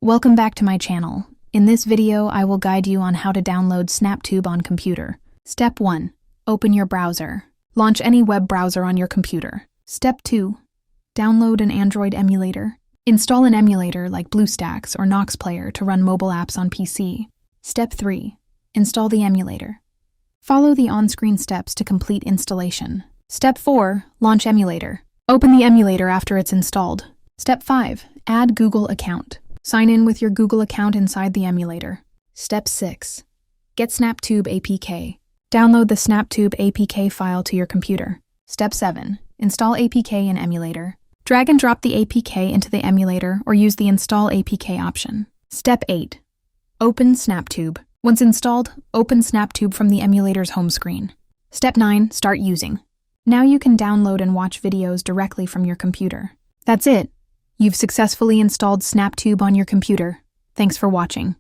Welcome back to my channel. In this video, I will guide you on how to download Snaptube on computer. Step 1. Open your browser. Launch any web browser on your computer. Step 2. Download an Android emulator. Install an emulator like BlueStacks or Nox Player to run mobile apps on PC. Step 3. Install the emulator. Follow the on-screen steps to complete installation. Step 4. Launch emulator. Open the emulator after it's installed. Step 5. Add Google account. Sign in with your Google account inside the emulator. Step 6. Get Snaptube APK. Download the Snaptube APK file to your computer. Step 7. Install APK in emulator. Drag and drop the APK into the emulator or use the Install APK option. Step 8. Open Snaptube. Once installed, open Snaptube from the emulator's home screen. Step 9. Start using. Now you can download and watch videos directly from your computer. That's it. You've successfully installed Snaptube on your computer. Thanks for watching.